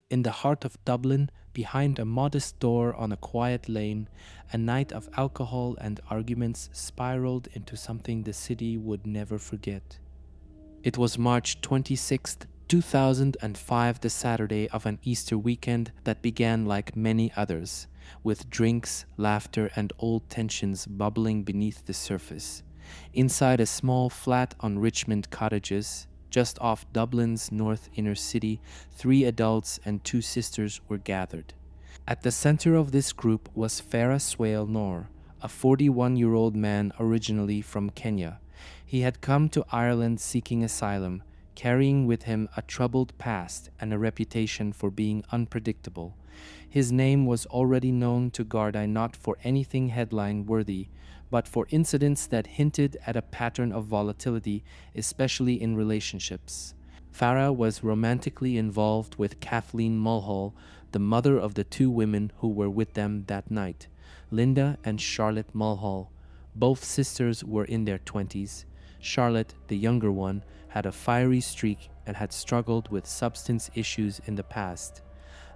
In the heart of Dublin, behind a modest door on a quiet lane, a night of alcohol and arguments spiraled into something the city would never forget. It was March 26th, 2005, the Saturday of an Easter weekend that began like many others, with drinks, laughter, and old tensions bubbling beneath the surface. Inside a small flat on Richmond Cottages, just off Dublin's north inner city, 3 adults and 2 sisters were gathered. At the center of this group was Farah Swaleh Noor, a 41-year-old man originally from Kenya. He had come to Ireland seeking asylum, carrying with him a troubled past and a reputation for being unpredictable. His name was already known to Gardaí not for anything headline-worthy, but for incidents that hinted at a pattern of volatility, especially in relationships. Farah was romantically involved with Kathleen Mulhall, the mother of the 2 women who were with them that night, Linda and Charlotte Mulhall. Both sisters were in their 20s. Charlotte, the younger one, had a fiery streak and had struggled with substance issues in the past.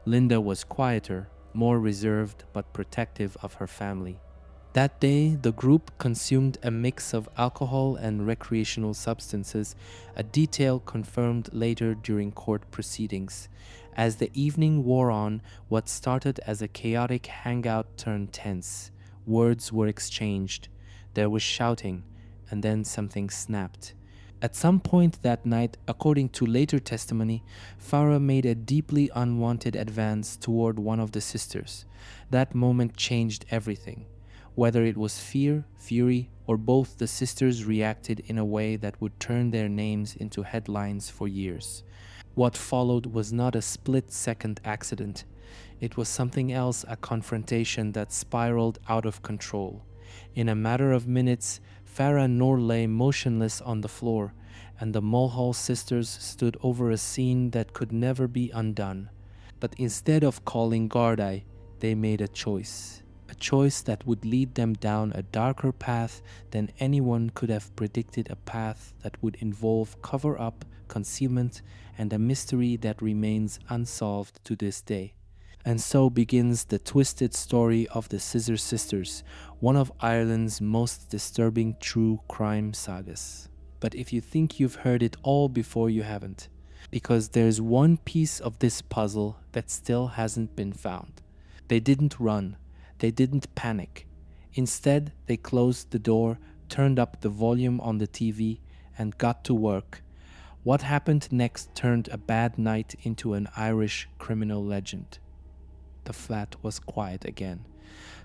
Linda was quieter, more reserved but protective of her family. That day, the group consumed a mix of alcohol and recreational substances, a detail confirmed later during court proceedings. As the evening wore on, what started as a chaotic hangout turned tense. Words were exchanged. There was shouting, and then something snapped. At some point that night, according to later testimony, Farah made a deeply unwanted advance toward one of the sisters. That moment changed everything. Whether it was fear, fury, or both, the sisters reacted in a way that would turn their names into headlines for years. What followed was not a split-second accident. It was something else, a confrontation that spiraled out of control. In a matter of minutes, Farah Noor lay motionless on the floor, and the Mulhall sisters stood over a scene that could never be undone. But instead of calling Gardaí, they made a choice that would lead them down a darker path than anyone could have predicted, a path that would involve cover-up, concealment, and a mystery that remains unsolved to this day. And so begins the twisted story of the Scissor Sisters, one of Ireland's most disturbing true crime sagas. But if you think you've heard it all before, you haven't, because there's one piece of this puzzle that still hasn't been found. They didn't run. They didn't panic. Instead, they closed the door, turned up the volume on the TV, and got to work. What happened next turned a bad night into an Irish criminal legend. The flat was quiet again.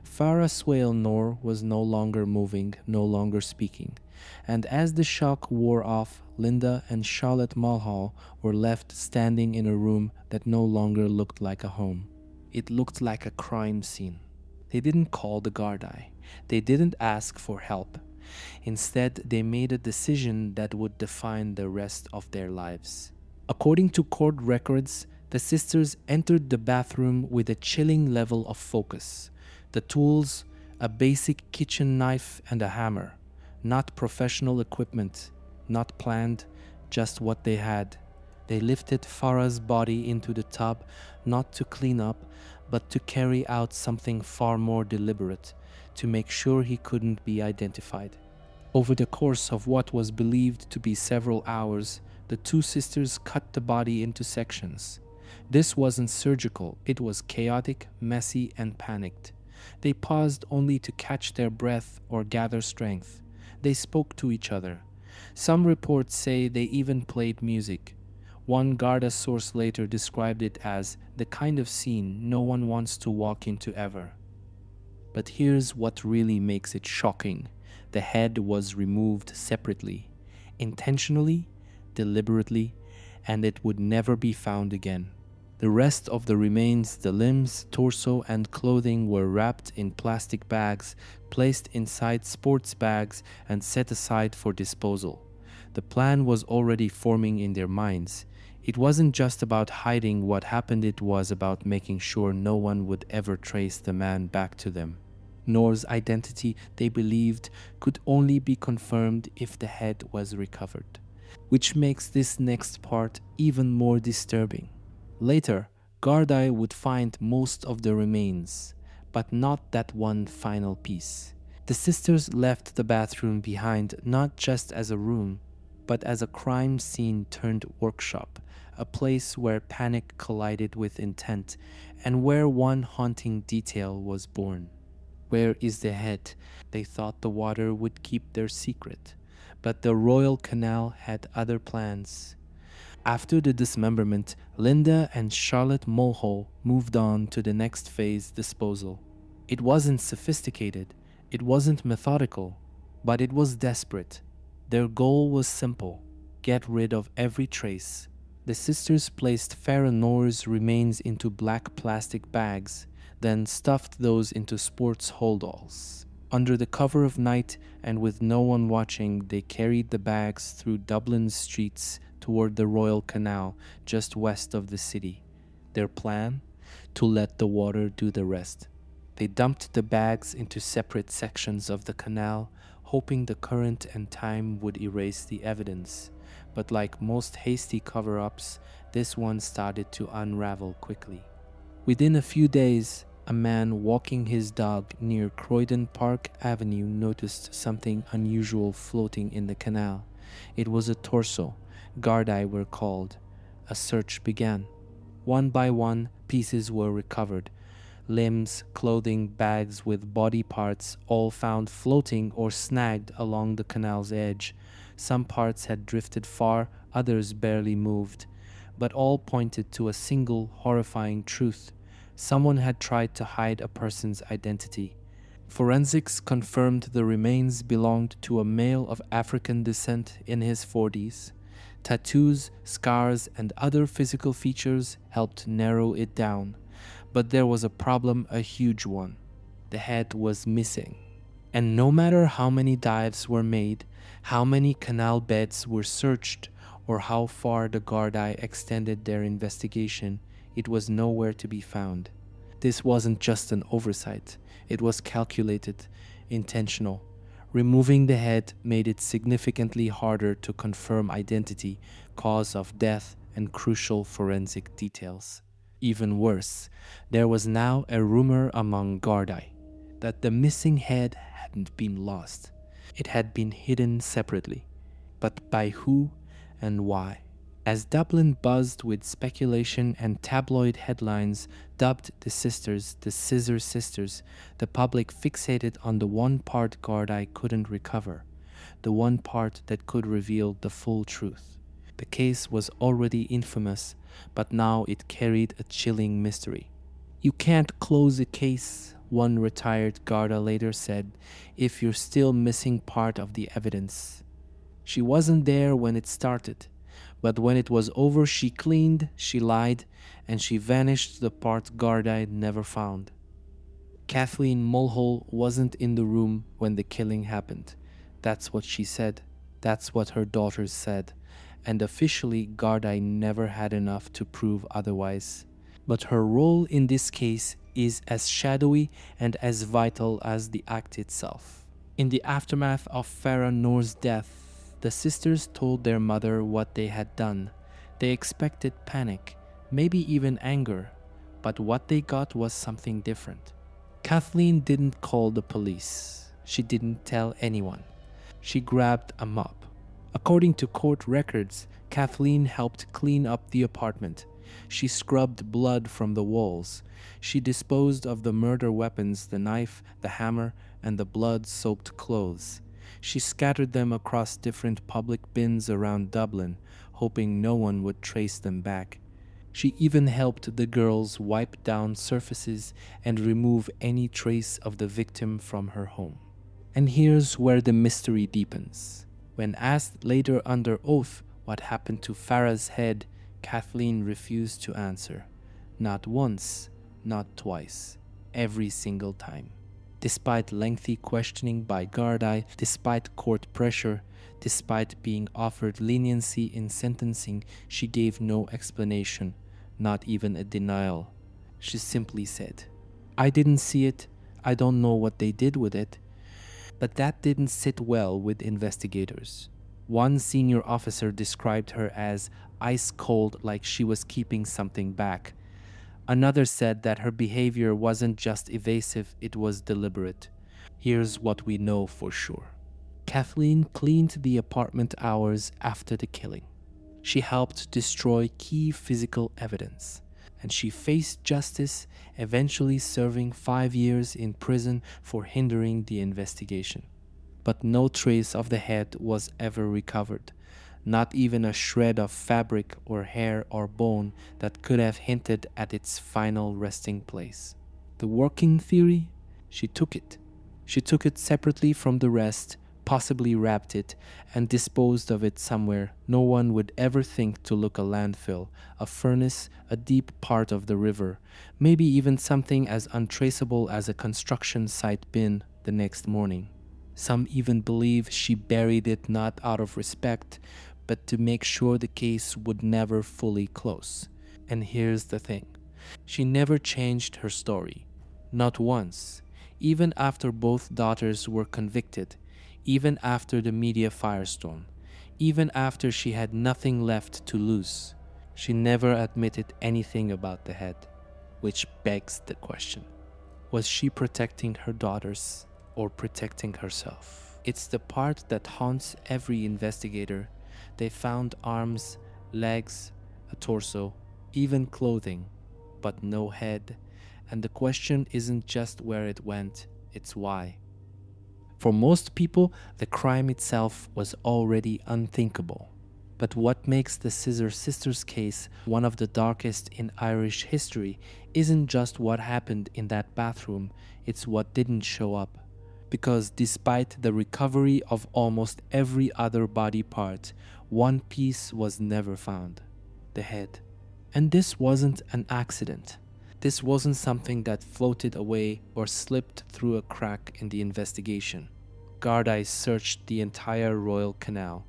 Farah Swaleh Noor was no longer moving, no longer speaking. And as the shock wore off, Linda and Charlotte Mulhall were left standing in a room that no longer looked like a home. It looked like a crime scene. They didn't call the Gardaí. They didn't ask for help. Instead, they made a decision that would define the rest of their lives. According to court records, the sisters entered the bathroom with a chilling level of focus. The tools, a basic kitchen knife and a hammer. Not professional equipment, not planned, just what they had. They lifted Farah's body into the tub, not to clean up, but to carry out something far more deliberate, to make sure he couldn't be identified. Over the course of what was believed to be several hours, the 2 sisters cut the body into sections. This wasn't surgical, it was chaotic, messy, and panicked. They paused only to catch their breath or gather strength. They spoke to each other. Some reports say they even played music. One Garda source later described it as the kind of scene no one wants to walk into ever. But here's what really makes it shocking. The head was removed separately, intentionally, deliberately, and it would never be found again. The rest of the remains, the limbs, torso, and clothing were wrapped in plastic bags, placed inside sports bags, and set aside for disposal. The plan was already forming in their minds. It wasn't just about hiding what happened, it was about making sure no one would ever trace the man back to them. Noor's identity, they believed, could only be confirmed if the head was recovered. Which makes this next part even more disturbing. Later, Gardai would find most of the remains, but not that one final piece. The sisters left the bathroom behind not just as a room, but as a crime scene turned workshop, a place where panic collided with intent and where one haunting detail was born. Where is the head? They thought the water would keep their secret, but the royal canal had other plans. After the dismemberment, Linda and Charlotte Mulhall moved on to the next phase: disposal. It wasn't sophisticated, it wasn't methodical, but it was desperate. Their goal was simple: get rid of every trace. The sisters placed Farah Noor's remains into black plastic bags, then stuffed those into sports holdalls. Under the cover of night and with no one watching, they carried the bags through Dublin's streets toward the Royal Canal just west of the city. Their plan? To let the water do the rest. They dumped the bags into separate sections of the canal, hoping the current and time would erase the evidence. But like most hasty cover-ups, this one started to unravel quickly. Within a few days, a man walking his dog near Croydon Park Avenue noticed something unusual floating in the canal. It was a torso. Gardai were called. A search began. One by one, pieces were recovered. Limbs, clothing, bags with body parts, all found floating or snagged along the canal's edge. Some parts had drifted far, others barely moved, but all pointed to a single horrifying truth. Someone had tried to hide a person's identity. Forensics confirmed the remains belonged to a male of African descent in his 40s. Tattoos, scars, and other physical features helped narrow it down. But there was a problem, a huge one. The head was missing. And no matter how many dives were made, how many canal beds were searched, or how far the Gardai extended their investigation, it was nowhere to be found. This wasn't just an oversight. It was calculated, intentional. Removing the head made it significantly harder to confirm identity, cause of death, and crucial forensic details. Even worse, there was now a rumor among Gardai that the missing head hadn't been lost. It had been hidden separately. But by who and why? As Dublin buzzed with speculation and tabloid headlines dubbed the sisters the Scissor Sisters, the public fixated on the one part Gardai couldn't recover, the one part that could reveal the full truth. The case was already infamous, but now it carried a chilling mystery. "You can't close a case," one retired Garda later said, "if you're still missing part of the evidence." She wasn't there when it started, but when it was over, she cleaned, she lied, and she vanished the part Gardai never found. Kathleen Mulhall wasn't in the room when the killing happened. That's what she said. That's what her daughters said. And officially, Gardai never had enough to prove otherwise. But her role in this case is as shadowy and as vital as the act itself. In the aftermath of Farah Noor's death, the sisters told their mother what they had done. They expected panic, maybe even anger, but what they got was something different. Kathleen didn't call the police. She didn't tell anyone. She grabbed a mop. According to court records, Kathleen helped clean up the apartment. She scrubbed blood from the walls. She disposed of the murder weapons, the knife, the hammer, and the blood-soaked clothes. She scattered them across different public bins around Dublin, hoping no one would trace them back. She even helped the girls wipe down surfaces and remove any trace of the victim from her home. And here's where the mystery deepens. When asked later under oath what happened to Farah's head, Kathleen refused to answer. Not once, not twice, every single time. Despite lengthy questioning by Gardai, despite court pressure, despite being offered leniency in sentencing, she gave no explanation, not even a denial. She simply said, "I didn't see it, I don't know what they did with it." But that didn't sit well with investigators. One senior officer described her as ice cold, like she was keeping something back. Another said that her behavior wasn't just evasive, it was deliberate. Here's what we know for sure. Kathleen cleaned the apartment hours after the killing. She helped destroy key physical evidence, and she faced justice, eventually serving 5 years in prison for hindering the investigation. But no trace of the head was ever recovered, not even a shred of fabric or hair or bone that could have hinted at its final resting place. The working theory? She took it. She took it separately from the rest, possibly wrapped it, and disposed of it somewhere no one would ever think to look: a landfill, a furnace, a deep part of the river, maybe even something as untraceable as a construction site bin the next morning. Some even believe she buried it not out of respect, but to make sure the case would never fully close. And here's the thing. She never changed her story. Not once. Even after both daughters were convicted, even after the media firestorm, even after she had nothing left to lose, she never admitted anything about the head. Which begs the question. Was she protecting her daughters or protecting herself? It's the part that haunts every investigator. They found arms, legs, a torso, even clothing, but no head. And the question isn't just where it went, it's why. For most people, the crime itself was already unthinkable. But what makes the Scissor Sisters case one of the darkest in Irish history isn't just what happened in that bathroom, it's what didn't show up. Because despite the recovery of almost every other body part, one piece was never found: the head. And this wasn't an accident. This wasn't something that floated away or slipped through a crack in the investigation. Gardaí searched the entire Royal Canal.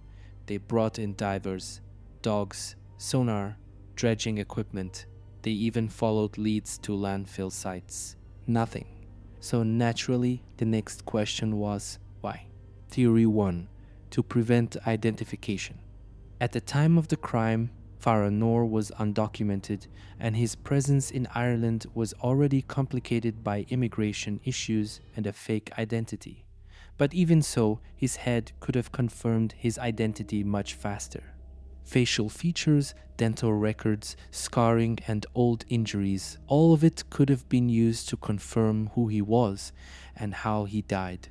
They brought in divers, dogs, sonar, dredging equipment. They even followed leads to landfill sites. Nothing. So naturally, the next question was, why? Theory 1. To prevent identification. At the time of the crime, Farah Noor was undocumented, and his presence in Ireland was already complicated by immigration issues and a fake identity. But even so, his head could have confirmed his identity much faster. Facial features, dental records, scarring, and old injuries, all of it could have been used to confirm who he was and how he died.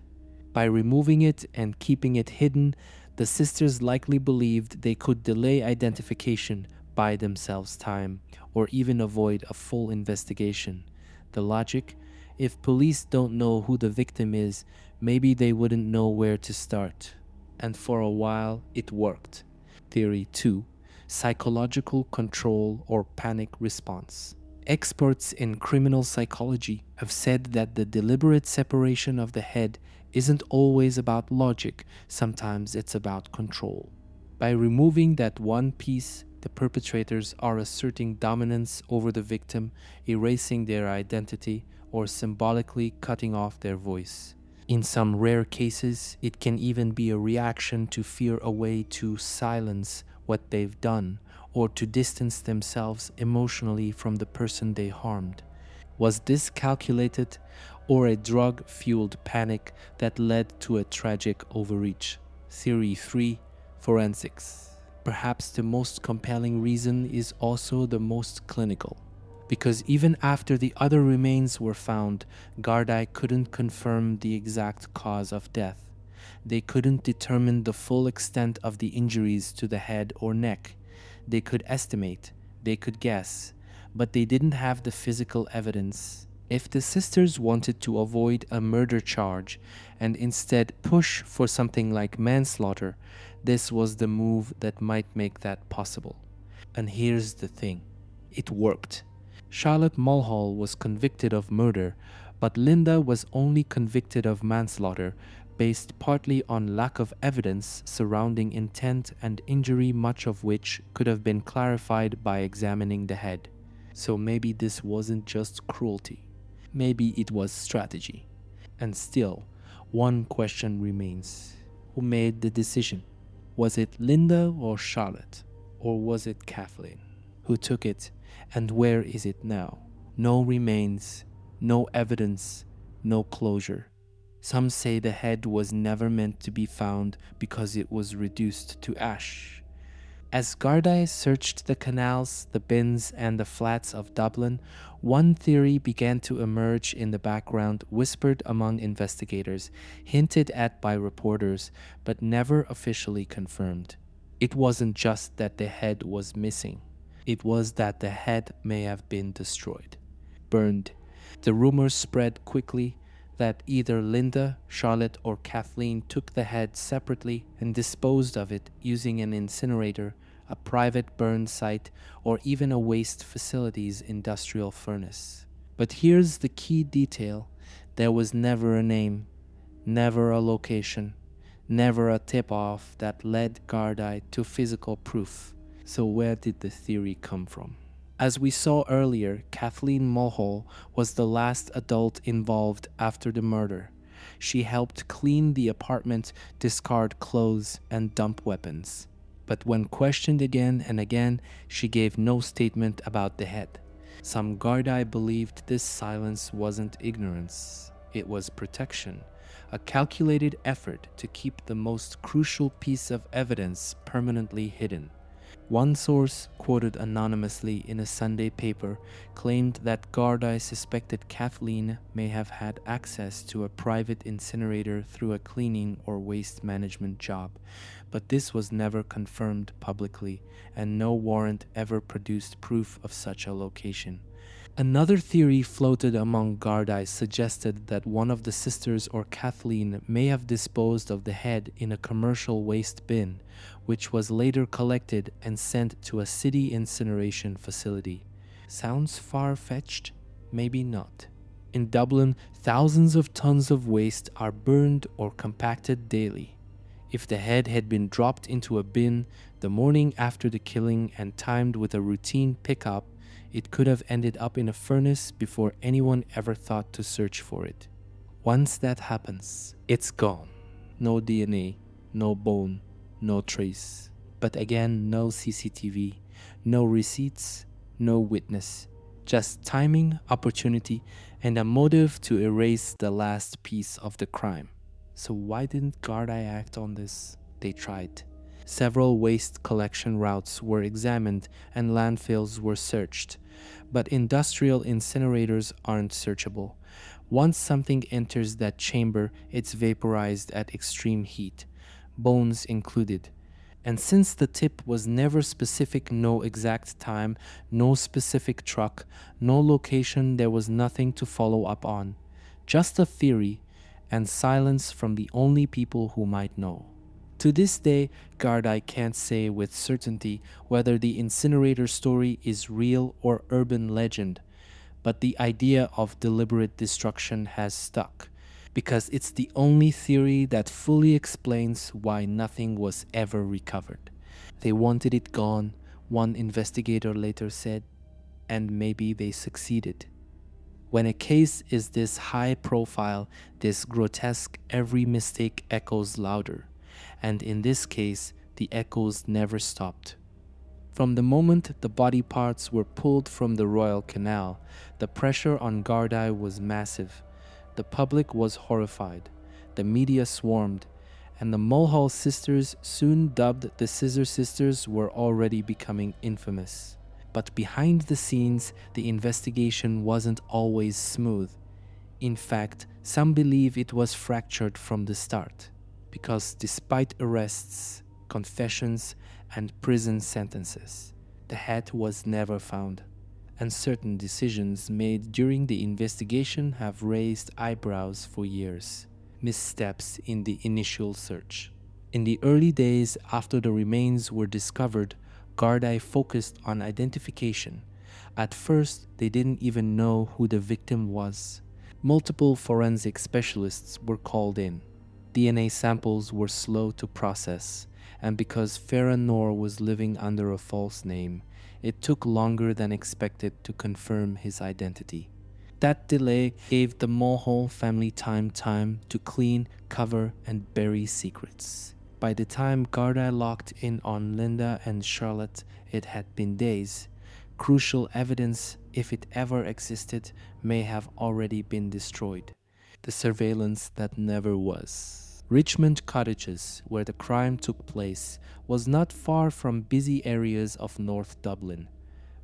By removing it and keeping it hidden, the sisters likely believed they could delay identification, buy themselves time, or even avoid a full investigation. The logic? If police don't know who the victim is, maybe they wouldn't know where to start. And for a while, it worked. Theory 2. Psychological control or panic response. Experts in criminal psychology have said that the deliberate separation of the head isn't always about logic, sometimes it's about control. By removing that one piece, the perpetrators are asserting dominance over the victim, erasing their identity, or symbolically cutting off their voice. In some rare cases, it can even be a reaction to fear a way to silence what they've done, or to distance themselves emotionally from the person they harmed. Was this calculated, or a drug-fueled panic that led to a tragic overreach? Theory 3. Forensics. Perhaps the most compelling reason is also the most clinical. Because even after the other remains were found, Gardaí couldn't confirm the exact cause of death. They couldn't determine the full extent of the injuries to the head or neck. They could estimate, they could guess, but they didn't have the physical evidence. If the sisters wanted to avoid a murder charge and instead push for something like manslaughter, this was the move that might make that possible. And here's the thing, it worked. Charlotte Mulhall was convicted of murder, but Linda was only convicted of manslaughter, based partly on lack of evidence surrounding intent and injury, much of which could have been clarified by examining the head. So maybe this wasn't just cruelty. Maybe it was strategy. And still, one question remains. Who made the decision? Was it Linda or Charlotte? Or was it Kathleen? Who took it, and where is it now? No remains, no evidence, no closure. Some say the head was never meant to be found because it was reduced to ash. As Gardaí searched the canals, the bins, and the flats of Dublin, one theory began to emerge in the background, whispered among investigators, hinted at by reporters, but never officially confirmed. It wasn't just that the head was missing. It was that the head may have been destroyed, burned. The rumors spread quickly that either Linda, Charlotte, or Kathleen took the head separately and disposed of it using an incinerator, a private burn site, or even a waste facility's industrial furnace. But here's the key detail. There was never a name, never a location, never a tip-off that led Gardaí to physical proof. So where did the theory come from? As we saw earlier, Kathleen Mulhall was the last adult involved after the murder. She helped clean the apartment, discard clothes, and dump weapons. But when questioned again and again, she gave no statement about the head. Some Gardaí believed this silence wasn't ignorance, it was protection, a calculated effort to keep the most crucial piece of evidence permanently hidden. One source, quoted anonymously in a Sunday paper, claimed that Gardaí suspected Kathleen may have had access to a private incinerator through a cleaning or waste management job, but this was never confirmed publicly, and no warrant ever produced proof of such a location. Another theory floated among Gardaí suggested that one of the sisters or Kathleen may have disposed of the head in a commercial waste bin, which was later collected and sent to a city incineration facility. Sounds far-fetched? Maybe not. In Dublin, thousands of tons of waste are burned or compacted daily. If the head had been dropped into a bin the morning after the killing and timed with a routine pickup, it could have ended up in a furnace before anyone ever thought to search for it. Once that happens, it's gone. No DNA, no bone, no trace. But again, no CCTV, no receipts, no witness. Just timing, opportunity, and a motive to erase the last piece of the crime. So why didn't Gardaí act on this? They tried. Several waste collection routes were examined and landfills were searched, but industrial incinerators aren't searchable. Once something enters that chamber, it's vaporized at extreme heat, bones included. And since the tip was never specific, no exact time, no specific truck, no location, there was nothing to follow up on. Just a theory and silence from the only people who might know. To this day, Gardaí can't say with certainty whether the incinerator story is real or urban legend, but the idea of deliberate destruction has stuck, because it's the only theory that fully explains why nothing was ever recovered. They wanted it gone, one investigator later said, and maybe they succeeded. When a case is this high profile, this grotesque, every mistake echoes louder. And in this case, the echoes never stopped. From the moment the body parts were pulled from the Royal Canal, the pressure on Gardaí was massive. The public was horrified, the media swarmed, and the Mulhall sisters, soon dubbed the Scissor Sisters, were already becoming infamous. But behind the scenes, the investigation wasn't always smooth. In fact, some believe it was fractured from the start. Because despite arrests, confessions, and prison sentences, the head was never found, and certain decisions made during the investigation have raised eyebrows for years. Missteps in the initial search. In the early days after the remains were discovered, Gardaí focused on identification. At first, they didn't even know who the victim was. Multiple forensic specialists were called in. DNA samples were slow to process, and because Farah Noor was living under a false name, it took longer than expected to confirm his identity. That delay gave the Mulhall family time to clean, cover, and bury secrets. By the time Gardaí locked in on Linda and Charlotte, it had been days. Crucial evidence, if it ever existed, may have already been destroyed. The surveillance that never was. Richmond Cottages, where the crime took place, was not far from busy areas of North Dublin,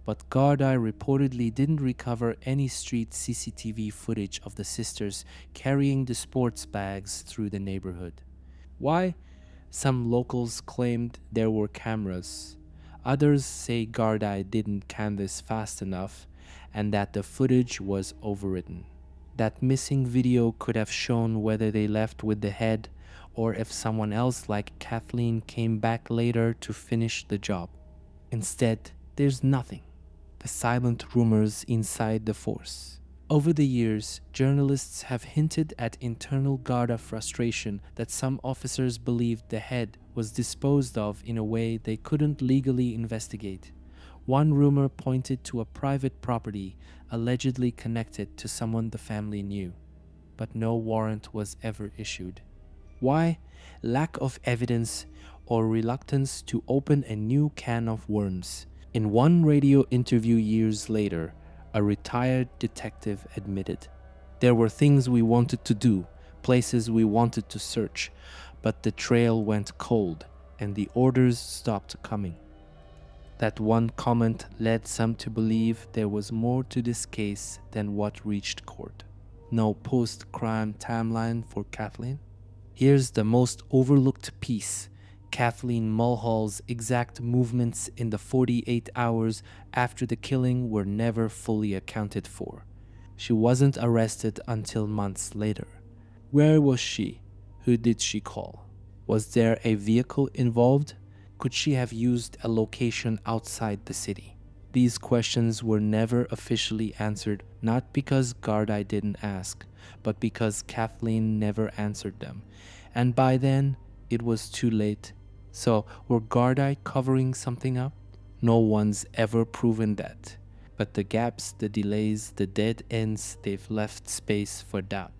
but Gardaí reportedly didn't recover any street CCTV footage of the sisters carrying the sports bags through the neighborhood. Why? Some locals claimed there were cameras. Others say Gardaí didn't canvass fast enough and that the footage was overwritten. That missing video could have shown whether they left with the head or if someone else like Kathleen came back later to finish the job. Instead, there's nothing. The silent rumors inside the force. Over the years, journalists have hinted at internal Garda frustration that some officers believed the head was disposed of in a way they couldn't legally investigate. One rumor pointed to a private property allegedly connected to someone the family knew, but no warrant was ever issued. Why? Lack of evidence or reluctance to open a new can of worms. In one radio interview years later, a retired detective admitted, "There were things we wanted to do, places we wanted to search, but the trail went cold and the orders stopped coming." That one comment led some to believe there was more to this case than what reached court. No post-crime timeline for Kathleen? Here's the most overlooked piece: Kathleen Mulhall's exact movements in the 48 hours after the killing were never fully accounted for. She wasn't arrested until months later. Where was she? Who did she call? Was there a vehicle involved? Could she have used a location outside the city? These questions were never officially answered, not because Gardaí didn't ask, but because Kathleen never answered them. And by then, it was too late. So, were Gardaí covering something up? No one's ever proven that. But the gaps, the delays, the dead ends, they've left space for doubt.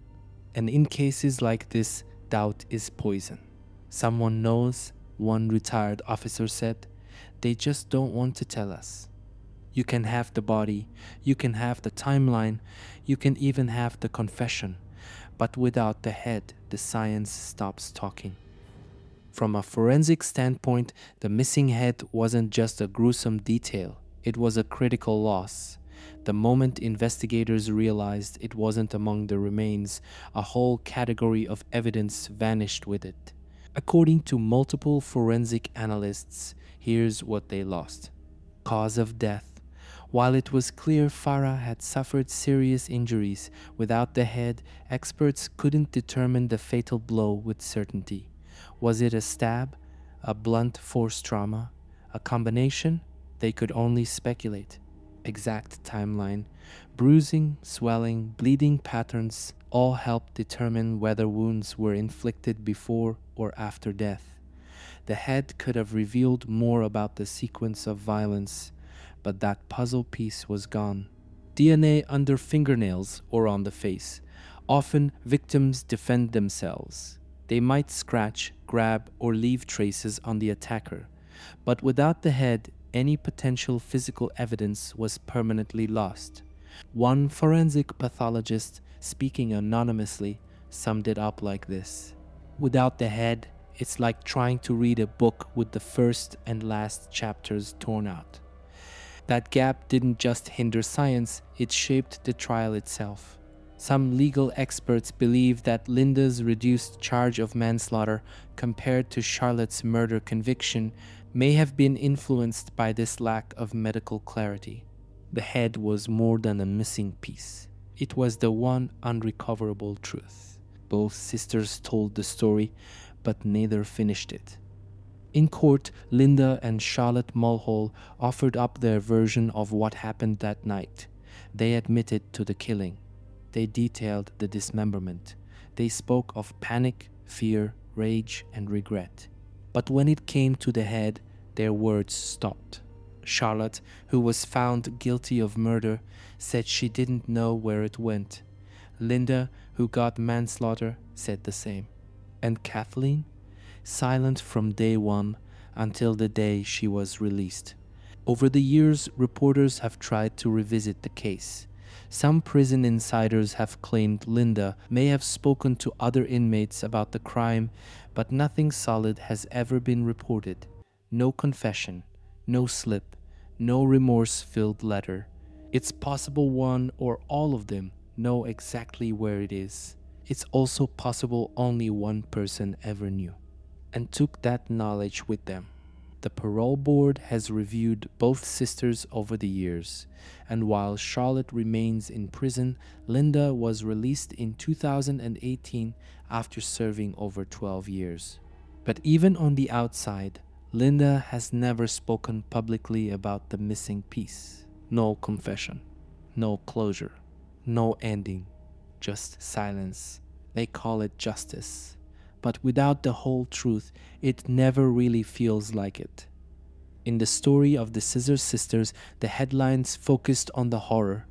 And in cases like this, doubt is poison. Someone knows, one retired officer said. They just don't want to tell us. You can have the body, you can have the timeline, you can even have the confession. But without the head, the science stops talking. From a forensic standpoint, the missing head wasn't just a gruesome detail, it was a critical loss. The moment investigators realized it wasn't among the remains, a whole category of evidence vanished with it. According to multiple forensic analysts, here's what they lost. Cause of death. While it was clear Farah had suffered serious injuries, without the head, experts couldn't determine the fatal blow with certainty. Was it a stab, a blunt force trauma, a combination? They could only speculate. Exact timeline, bruising, swelling, bleeding patterns all helped determine whether wounds were inflicted before or after death. The head could have revealed more about the sequence of violence, but that puzzle piece was gone. DNA under fingernails or on the face. Often victims defend themselves. They might scratch, grab, or leave traces on the attacker. But without the head, any potential physical evidence was permanently lost. One forensic pathologist, speaking anonymously, summed it up like this. Without the head, it's like trying to read a book with the first and last chapters torn out. That gap didn't just hinder science, it shaped the trial itself. Some legal experts believe that Linda's reduced charge of manslaughter compared to Charlotte's murder conviction may have been influenced by this lack of medical clarity. The head was more than a missing piece. It was the one unrecoverable truth. Both sisters told the story, but neither finished it. In court, Linda and Charlotte Mulhall offered up their version of what happened that night. They admitted to the killing. They detailed the dismemberment. They spoke of panic, fear, rage, and regret. But when it came to the head, their words stopped. Charlotte, who was found guilty of murder, said she didn't know where it went. Linda, who got manslaughter, said the same. And Kathleen? Silent from day one until the day she was released. Over the years, reporters have tried to revisit the case. Some prison insiders have claimed Linda may have spoken to other inmates about the crime, but nothing solid has ever been reported. No confession, no slip, no remorse-filled letter. It's possible one or all of them know exactly where it is. It's also possible only one person ever knew and took that knowledge with them. The parole board has reviewed both sisters over the years, and while Charlotte remains in prison, Linda was released in 2018 after serving over 12 years. But even on the outside, Linda has never spoken publicly about the missing piece. No confession, no closure, no ending, just silence. They call it justice. But without the whole truth, it never really feels like it. In the story of the Scissor Sisters, the headlines focused on the horror,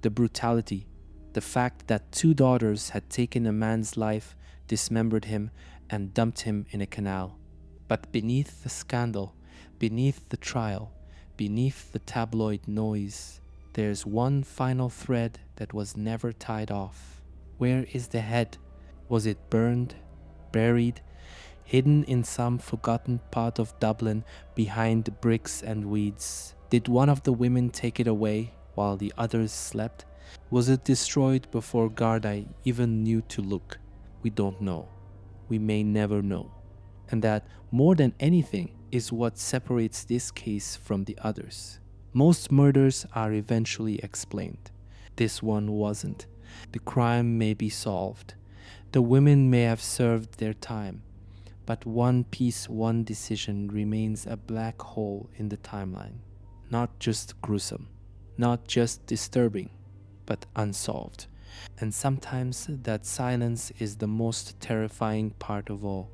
the brutality, the fact that two daughters had taken a man's life, dismembered him, and dumped him in a canal. But beneath the scandal, beneath the trial, beneath the tabloid noise, there's one final thread that was never tied off. Where is the head? Was it burned? Buried, hidden in some forgotten part of Dublin behind bricks and weeds? Did one of the women take it away while the others slept? Was it destroyed before Garda even knew to look? We don't know. We may never know. And that, more than anything, is what separates this case from the others. Most murders are eventually explained. This one wasn't. The crime may be solved. The women may have served their time, but one piece, one decision remains a black hole in the timeline. Not just gruesome, not just disturbing, but unsolved. And sometimes that silence is the most terrifying part of all.